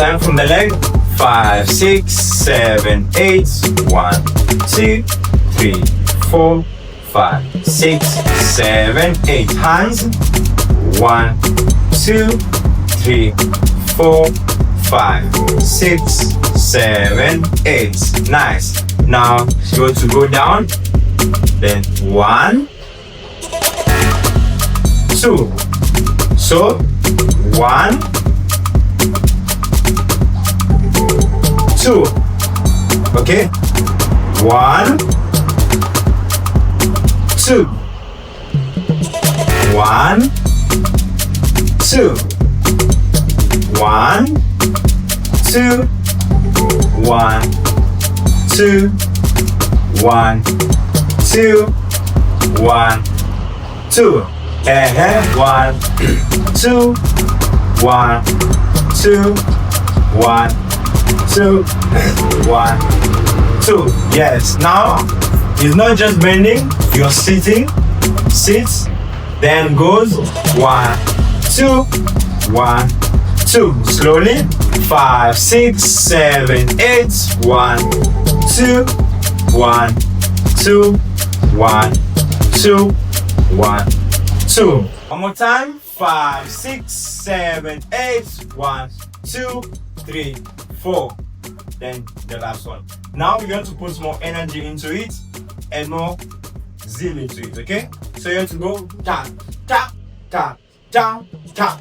time from the leg. 5, 6, 7, 8. 1, 2, 3, 4, 5, 6, 7, 8. Hands. 1, 2, 3, 4, 5, 6, 7, 8. Nice. Now you to go down. Then 1, 2. So 1, 2. Okay. 1, 2. 1, 2. 1, 2. 1, 2. 1, 2. 1, 2. 1, 2. 1, 2. 1, 2. 1, 2. Yes. Now it's not just bending. You're sitting. Sits. Then goes 1, 2. 1, 2. Slowly. 5, 6, 7, 8. 1, 2. 1, 2. 1, 2. 1, 2. One more time. 5, 6, 7, 8. 1, 2, 3, 4. Then the last one. Now we're going to put more energy into it and more zeal into it. Okay? So you have to go tap, tap, tap, tap, tap.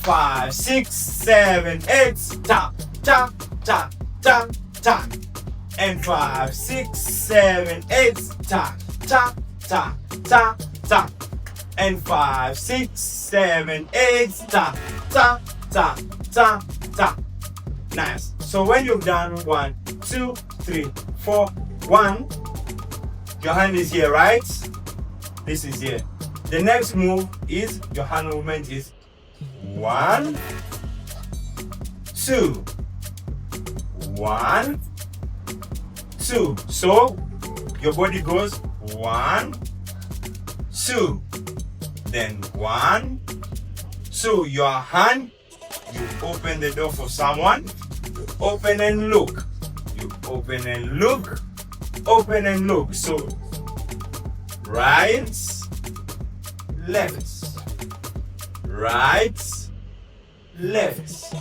5, 6, 7, 8. Tap, tap, tap, tap, tap. And 5, 6, 7, 8. Tap, tap, tap, tap, tap. And 5, 6, 7, 8. Tap, tap, tap, tap, tap. Nice. So when you've done 1, 2, 3, 4, 1, your hand is here, right? This is here. The next move is your hand movement is 1, 2. 1, 2. So your body goes 1, 2. Then 1, 2. Your hand, you open the door for someone. You open and look. You open and look. Open and look. So right, left, right, left,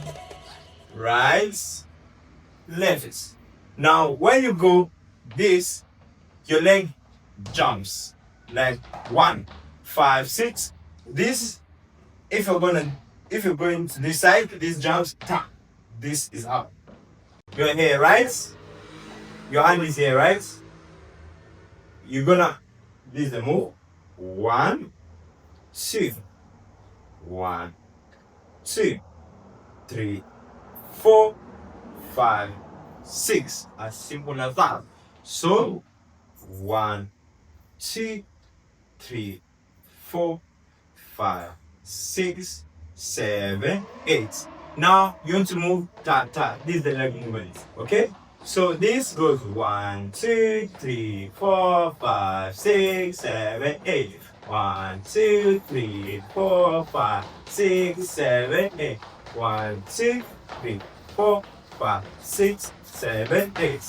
right, left. Now when you go this, your leg jumps like 1, 5, 6. This, if you're going to this side, this jumps, tap. This is up. You're here, right? Your hand is here, right? You're gonna, this is the move. 1, 2. 1, 2, 3, 4, 5, 6. As simple as that. So 1, 2, 3, 4, 5, 6, 7, 8. Now you want to move tap tap. This is the leg movement. Okay? So this goes 1, 2, 3, 4, 5, 6, 7, 8. 1, 2, 3, 4, 5, 6, 7, 8. 1, 2, 3, 4, 5, 6, 7, 8.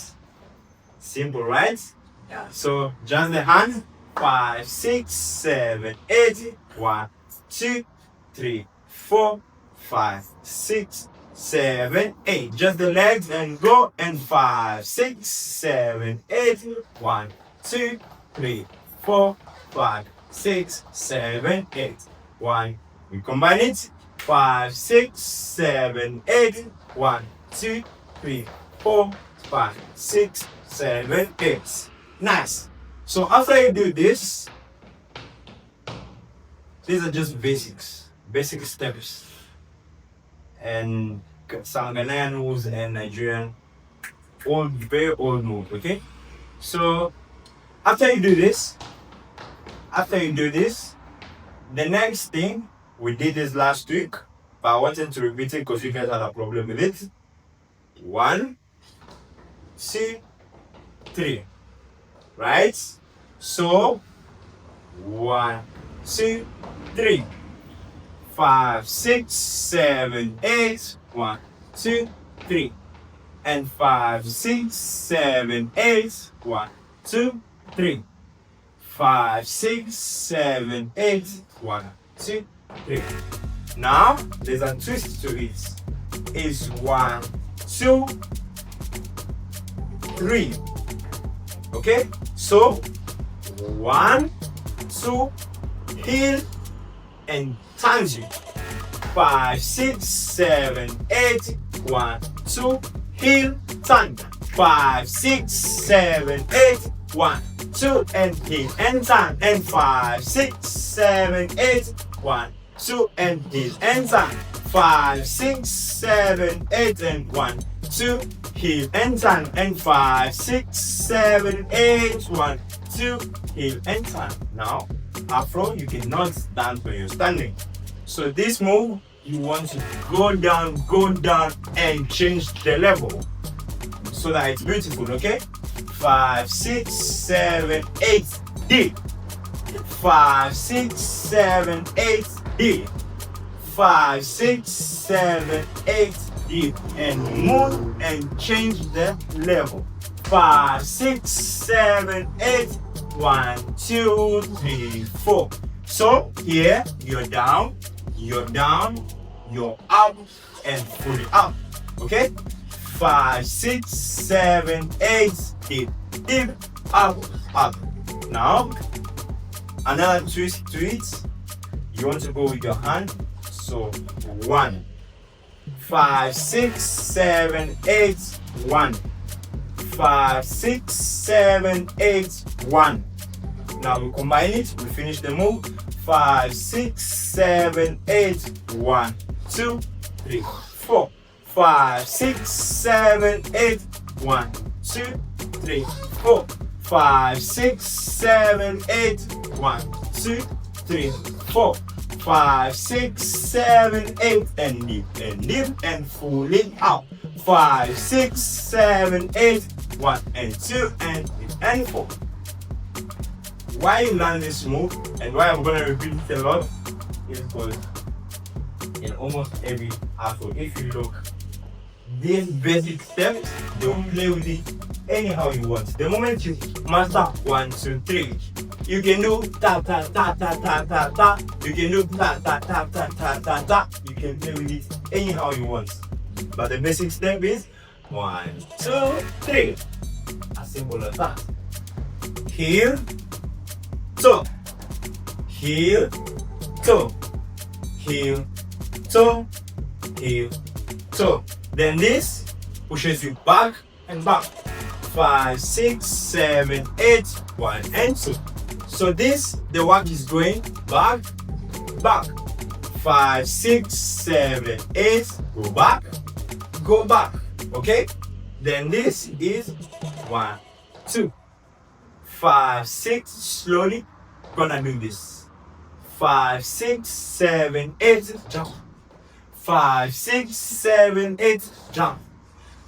Simple, right? Yeah. So just the hand. 5, 6, 7, 8. 1, 2, 3, 4, 5, 6, 7, 8. Just the legs and go. And 5, 6, 7, 8. 1, 2, 3, 4, 5, 6, 7, 8. 1. We combine it. 5, 6, 7, 8. 1, 2, 3, 4, 5, 6, 7, 8. Nice. So after you do this, these are just basic steps. And some Ghanaian moves and Nigerian, very old moves, okay? So after you do this, the next thing, we did this last week, but I wanted to repeat it because you guys had a problem with it. 1, 2, 3. Right? So 1, 2, 3, 5, 6, 7, 8. 1, 2, 3. And 5, 6, 7, 8. 1, 2, 3. 5, 6, 7, 8. 1, 2, 3. Now there's a twist to it. It's 1, 2, 3. Okay? So 1, 2, heel and turns you. 5, 6, 7, 8. 1, 2, heel, turn. 5, 6, 7, 8. 1, 2, and heel and turn. And 5, 6, 7, 8. 1, 2, and heel and turn. 5, 6, 7, 8, and 1, 2, heel and turn. And 5, 6, 7, 8. 1, 2, heel and turn. Now, Afro, you cannot dance when you're standing. So this move, you want to go down, and change the level so that it's beautiful, okay? 5, 6, 7, 8, D. 5, 6, 7, 8, D. 5, 6, 7, 8, D. And move and change the level. 5, 6, 7, 8. 1, 2, 3, 4. So here you're down, you're up, and fully up. Okay? 5, 6, 7, 8, dip, up. Now, another twist to it. You want to go with your hand. So 1, 5, 6, 7, 8, 1. 5, 6, 7, 8, 1. Now we combine it, we finish the move. 5, 6, 7, 8, 1, 2, 3, 4. 5, 6, 7, 8, 1, 2, 3, 4. 5, 6, 7, 8, 1, 2, 3, 4. 5, 6, 7, 8, and lift and fully out. 5, 6, 7, 8, 1 and 2 and 4. Why you learn this move and why I'm gonna repeat it a lot is because in almost every Afro, if you look, these basic steps, don't play with it anyhow you want. The moment you master 1, 2, 3, you can do ta ta ta ta ta ta ta. You can do ta ta ta ta ta ta ta. You can play with it anyhow you want. But the basic step is 1, 2, 3. As simple as that. Heel, toe, heel, toe, heel, toe, heel, toe. Then this pushes you back and back. 5, 6, 7, 8, 1 and 2. So this, the work is going back, back. 5, 6, 7, 8, go back. Okay? Then this is 1, 2, 5, 6, slowly gonna do this. 5, 6, 7, 8, jump. 5, 6, 7, 8, jump.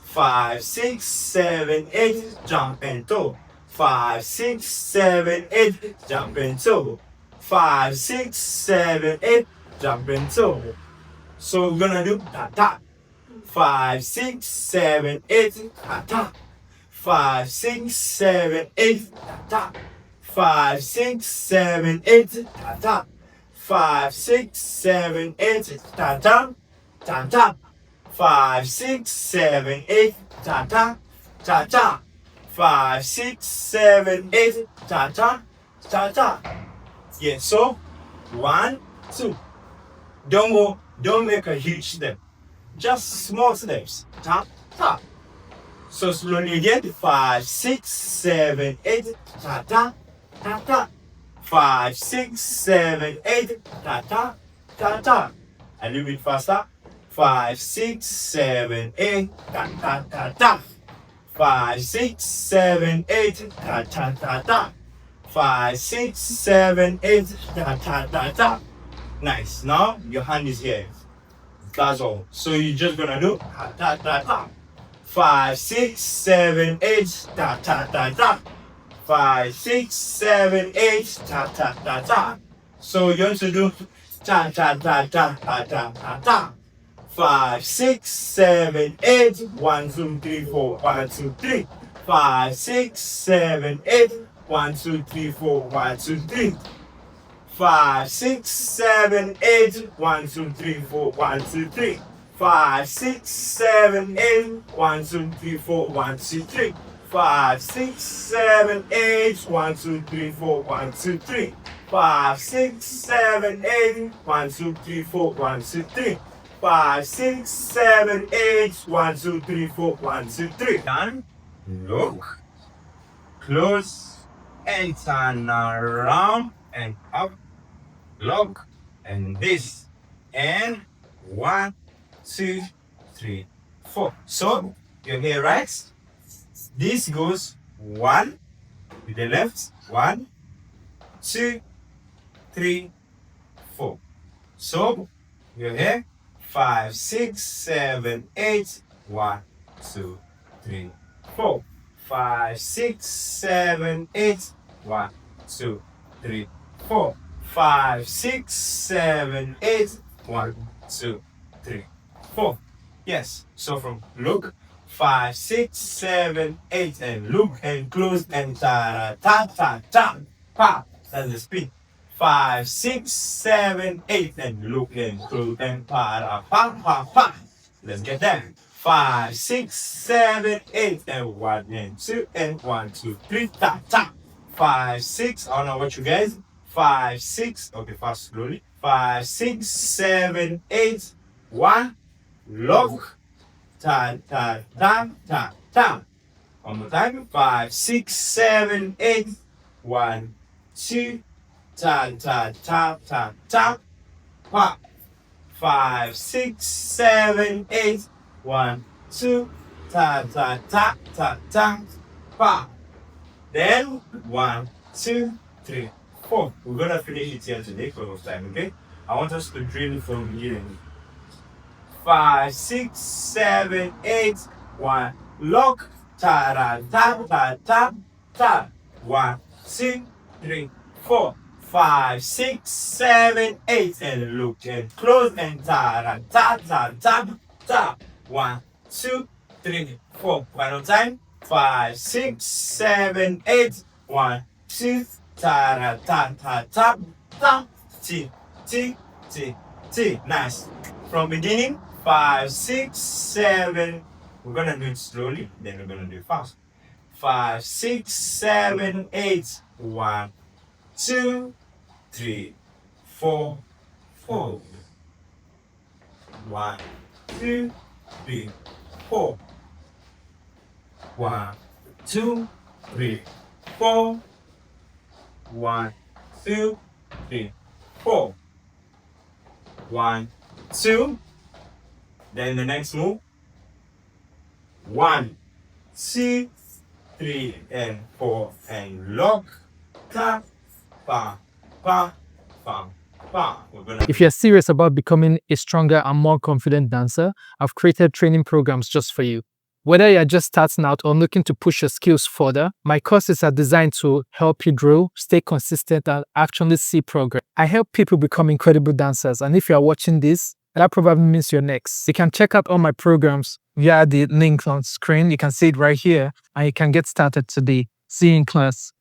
5, 6, 7, 8, jump and toe. 5, 6, 7, 8, jump and toe. 5, 6, 7, 8, jump and toe. So we're gonna do ta-ta. 5, 6, 7, 8, ta-ta. 5, 6, 7, 8, ta-ta. 5, 6, 7, 8, ta-ta. 5, 6, 7, 8, ta-ta. Ta-ta. 5, 6, 7, 8, ta-ta. Ta-ta. 5, 6, 7, 8, ta-ta. Ta-ta. Yeah, so 1, 2. Don't make a huge step. Just small steps. Tap, tap. So slowly again. 5, 6, 7, 8. Ta ta ta ta. 5, 6, 7, 8. Ta ta ta ta. A little bit faster. 5, 6, 7, 8. Ta ta ta ta. 5, 6, 7, 8. Ta ta ta ta. 5, 6, 7, 8. Ta ta ta ta. Nice. Now your hand is here. That's all. So you're just gonna do ta ta ta ta. 5, 6, 7, 8. Ta ta ta ta. 5, 6, 7, 8. Ta ta ta ta. So you're going to do ta ta ta ta ta ta ta ta. 5, 6, 7, 8. 1, 2, 3, 4, 1, 2, 3. 5, 6, 7, 8. 1, 2, 3, 4, 1, 2, 3. 5, 6, 7, 8. 1, 2, 3, 4, 1, 2, 3. 5, 6, 7, 8. 1, 2, 3, 4, 1, 2, 3. 5, 6, 7, 8. 1, 2, 3, 4, 1, 2, 3. 5, 6, 7, 8. 1, 2, 3, 4, 1, 2, 3. 5, 6, 7, 8. 1, 2, 3, 4, 1, 2, 3. Done. Look. Close. And turn around and up. Look. And this. And 1, 2, 3, 4. So, you're here, right? This goes 1 with the left. 1, 2, 3, 4. So, you're here. 5, 6, 7, 8. 1, 2, 3, 4. 5, 6, 7, 8. 1, 2, 3, 4. 5, 6, 7, 8. 1, 2, 3, 4. Yes. So from look, 5, 6, 7, 8, and look and close and ta ta ta ta pa. That's the speed. 5, 6, 7, 8, and look and close and pa pa pa pa. Let's get there. 5, 6, 7, 8, and 1 and 2 and 1, 2, 3 ta ta. 5, 6. I don't know what you guys. 5, 6. Okay, fast slowly. 5, 6, 7, 8. 1. Look. Ta ta ta ta ta. One more time. 5, 6, 7, 8. 1, 2. Ta ta ta ta ta. Pa. 5, 6, 7, 8. 1, 2. Ta ta ta ta ta. Pa. Then 1, 2, 3, 4. We're gonna finish it here today for of time, okay? I want us to drill from the beginning. 5, 6, 7, 8. 1. Lock. Ta ta ta ta ta ta. 1, 2, 3, 4. 5, 6, 7, 8. And look and close and ta ta ta ta ta. 1, 2, 3, 4. One more time. 5, 6, 7, 8. 1, 2, ta ta ta ta ta. T T T T. Nice. From beginning. 5, 6, 7. We're gonna do it slowly, then we're gonna do it fast. 5, 6, 7, 8. 1, 2, 3, 4, 4. 1, 2, 3, 4. 1, 2, 3, 4. 1, 2, 3, 4. 1, 2. Then the next move. 1, 2, 3, and 4, and lock. Ta, pa, pa, pa, pa. If you're serious about becoming a stronger and more confident dancer, I've created training programs just for you. Whether you're just starting out or looking to push your skills further, my courses are designed to help you grow, stay consistent, and actually see progress. I help people become incredible dancers, and if you're watching this, that probably means you're next. You can check out all my programs via the link on screen. You can see it right here, and you can get started today. See you in class.